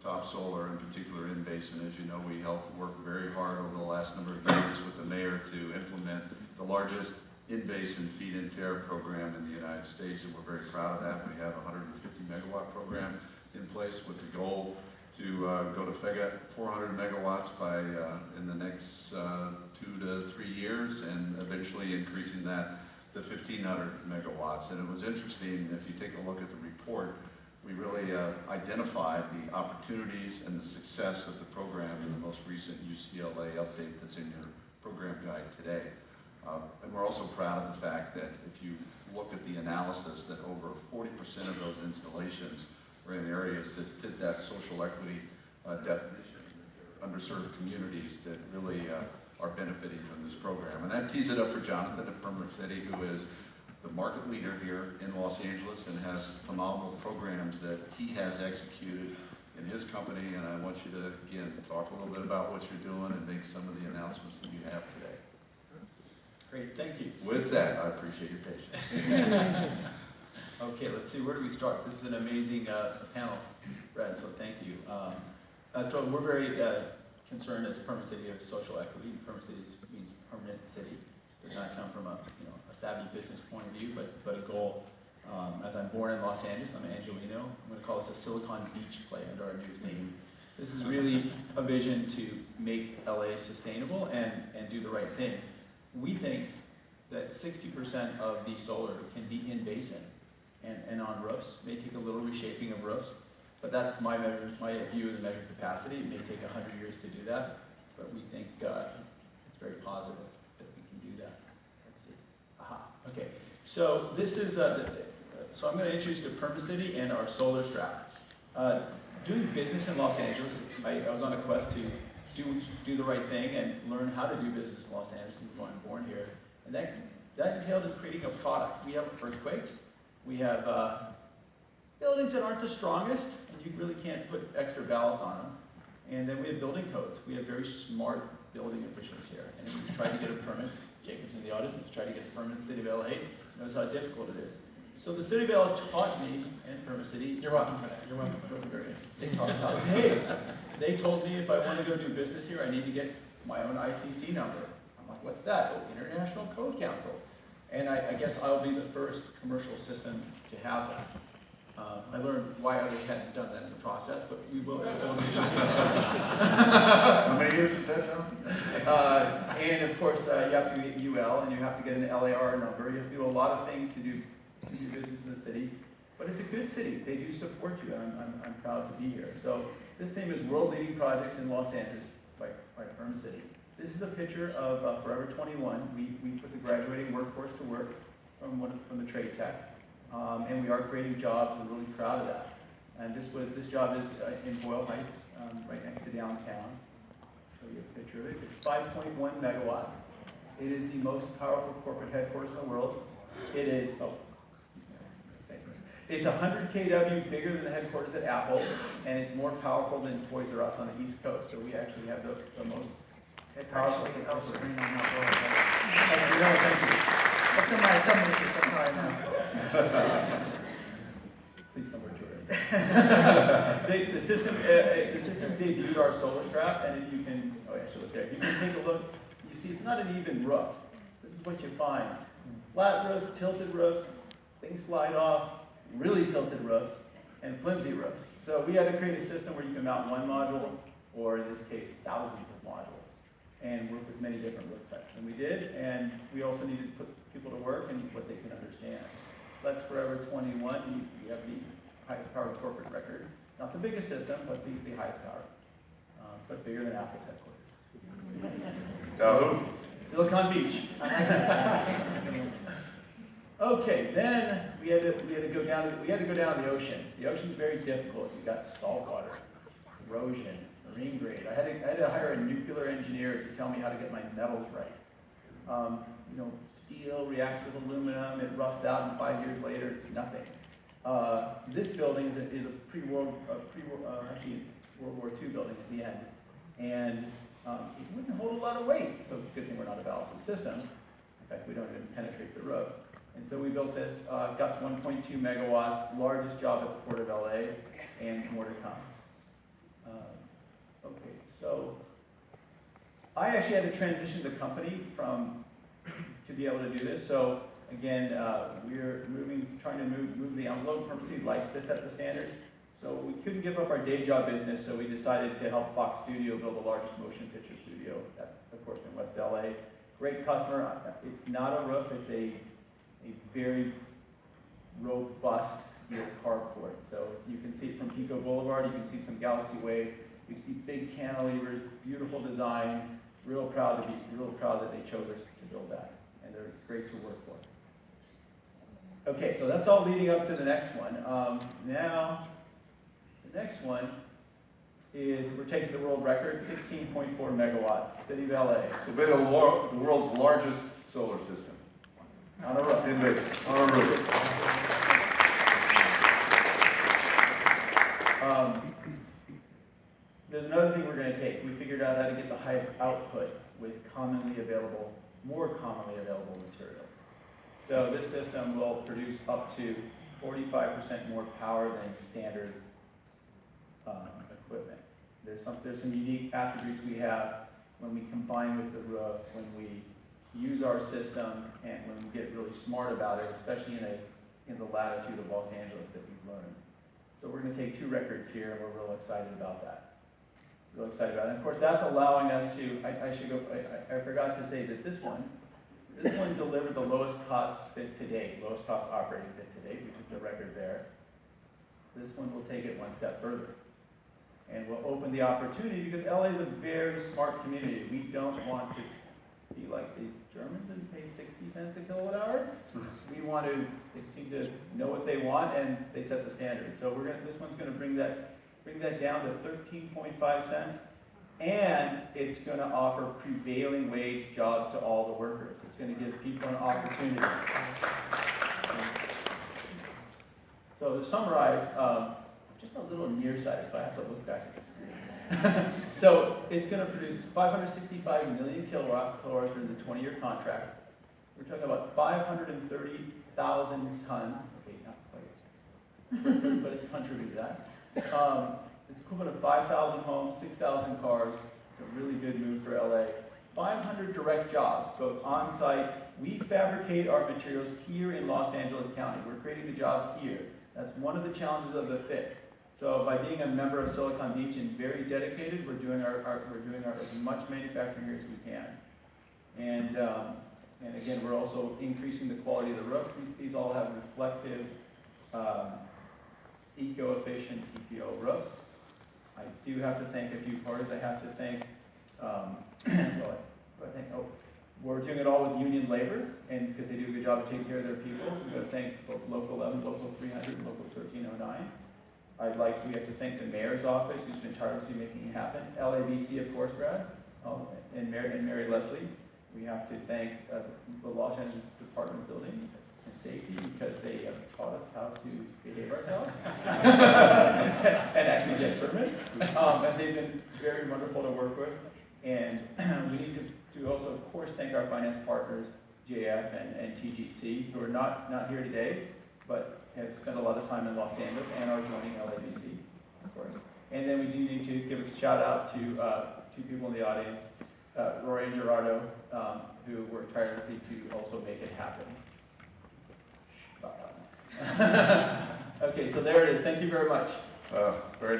top solar, in particular in basin. As you know, we helped work very hard over the last number of years with the mayor to implement the largest in-basin feed-in tariff program in the United States, and we're very proud of that. We have a 150 megawatt program in place with the goal to go to 400 megawatts by in the next 2 to 3 years, and eventually increasing that to 1,500 megawatts. And it was interesting, if you take a look at the report, we really identified the opportunities and the success of the program in the most recent UCLA update that's in your program guide today. And we're also proud of the fact that if you look at the analysis, that over 40% of those installations were in areas that fit that social equity definition, underserved communities that really are benefiting from this program. And that tees it up for Jonathan at Permanent City, who is the market leader here in Los Angeles and has phenomenal programs that he has executed in his company. And I want you to, again, talk a little bit about what you're doing and make some of the announcements that you have today. Great, thank you. With that, I appreciate your patience. Okay, let's see, where do we start? This is an amazing panel, Brad, so thank you. So we're very concerned as Permanent City of social equity. Permanent City means permanent city. It does not come from a savvy business point of view, but a goal. As I'm born in Los Angeles, I'm Angelino. I'm going to call this a Silicon Beach play under our new theme. This is really a vision to make LA sustainable and do the right thing. We think that 60% of the solar can be in basin and on roofs. It may take a little reshaping of roofs, but that's my view of the measured capacity. It may take 100 years to do that, but we think it's very positive that we can do that. Let's see. Aha. Okay. So this is so I'm going to introduce the Permanent City and our solar strap. Doing business in Los Angeles, I was on a quest to do the right thing and learn how to do business in Los Angeles, and I'm born here. And that entailed in creating a product. We have earthquakes. We have buildings that aren't the strongest, and you really can't put extra ballast on them. And then we have building codes. We have very smart building officials here. And if you try to get a permit, Jacob's in the audience, if you try to get a permit in the city of LA, knows how difficult it is. So the city of LA taught me, and Permanent City. You're welcome for that. You're welcome for that. They taught us how. Hey, they told me if I want to go do business here, I need to get my own ICC number. I'm like, what's that? Oh, International Code Council. And I guess I'll be the first commercial system to have that. I learned why others hadn't done that in the process, but we will. How many years has that, John? And of course, you have to get UL, and you have to get an LAR number. You have to do a lot of things to do business in the city. But it's a good city. They do support you, and I'm proud to be here. So this theme is World Leading Projects in Los Angeles by Permanent City. This is a picture of Forever 21. We put the graduating workforce to work from the trade tech. And we are creating jobs. We're really proud of that. And this job is in Boyle Heights, right next to downtown. I'll show you a picture of it. It's 5.1 megawatts. It is the most powerful corporate headquarters in the world. It is, it's 100 kW bigger than the headquarters at Apple, and it's more powerful than Toys R Us on the East Coast. So we actually have the most powerful. It helps to bring on that Thank you. That's in my assembly system right now. Please don't work too early. The system debuted our solar strap, and you can, look there. You can take a look. You see, it's not an even roof. This is what you find: flat roofs, tilted roofs, things slide off, really tilted roofs, and flimsy roofs. So we had to create a system where you can mount one module, or in this case, thousands of modules, and work with many different roof types. And we did, and we also needed to put people to work and what they can understand. That's Forever 21. We have the highest powered corporate record. Not the biggest system, but the highest powered. But bigger than Apple's headquarters. Silicon Beach. Okay, then we had to go down to the ocean. The ocean's very difficult. You got salt water, erosion, marine grade. I had to hire a nuclear engineer to tell me how to get my metals right. Steel reacts with aluminum, it rusts out, and 5 years later it's nothing. This building is a World War II building at the end, and it wouldn't hold a lot of weight. So good thing we're not a ballasted system. In fact, we don't even penetrate the road. And so we built this, got to 1.2 megawatts, largest job at the Port of LA, and more to come. So I actually had to transition the company to be able to do this. So again, we're trying to move the envelope. Perm City likes to set the standard. So we couldn't give up our day job business, so we decided to help Fox Studio build the largest motion picture studio. That's, of course, in West LA. Great customer. It's not a roof, it's a very robust steel carport. So you can see it from Pico Boulevard, you can see some Galaxy Way, you see big cantilevers, beautiful design. Real proud that they chose us to build that, and they're great to work for. Okay, so that's all leading up to the next one. Now, the next one is we're taking the world record, 16.4 megawatts, City of LA. So we have the world's largest solar system. On a roof. In basin, on a roof. There's another thing we're going to take. We figured out how to get the highest output with more commonly available materials. So this system will produce up to 45% more power than standard equipment. There's some unique attributes we have when we combine with the roof, when we use our system, and when we get really smart about it, especially in the latitude of Los Angeles that we've learned. So we're going to take 2 records here, and we're real excited about that. Real excited about it. And of course, that's allowing us to, I forgot to say that this one delivered the lowest cost fit to date, lowest cost operating fit to date. We took the record there. This one will take it one step further. And we'll open the opportunity, because LA is a very smart community. We don't want to be like the Germans and pay 60 cents a kilowatt hour. They seem to know what they want, and they set the standard. So this one's gonna bring that down to 13.5 cents, and it's going to offer prevailing wage jobs to all the workers. It's going to give people an opportunity. So to summarize, I'm just a little nearsighted, so I have to look back at the screen. So it's going to produce 565 million kilowatts during the 20-year contract. We're talking about 530,000 tons. Okay, not quite, but it's contributed to that. It's equivalent of 5,000 homes, 6,000 cars. It's a really good move for LA. 500 direct jobs, both on-site. We fabricate our materials here in Los Angeles County. We're creating the jobs here. That's one of the challenges of the FIT. So by being a member of Silicon Beach and very dedicated, we're doing as much manufacturing here as we can. And again, we're also increasing the quality of the roofs. These all have reflective, eco-efficient TPO roofs. I do have to thank a few parties. I have to thank, we're doing it all with union labor, and because they do a good job of taking care of their people. So we've got to thank both Local 11, Local 300, and Local 1309. We have to thank the mayor's office, who's been tirelessly making it happen. LADWP, of course, Brad, and Mary Leslie. We have to thank the Los Angeles Department of Building and Safety, because they have taught us how to behave ourselves and actually get permits. And they've been very wonderful to work with. And we need to also, of course, thank our finance partners, JF and TGC, who are not here today, but have spent a lot of time in Los Angeles and are joining LADWP, of course. And then we do need to give a shout out to 2 people in the audience, Rory and Gerardo, who worked tirelessly to also make it happen. Okay, so there it is. Thank you very much. Very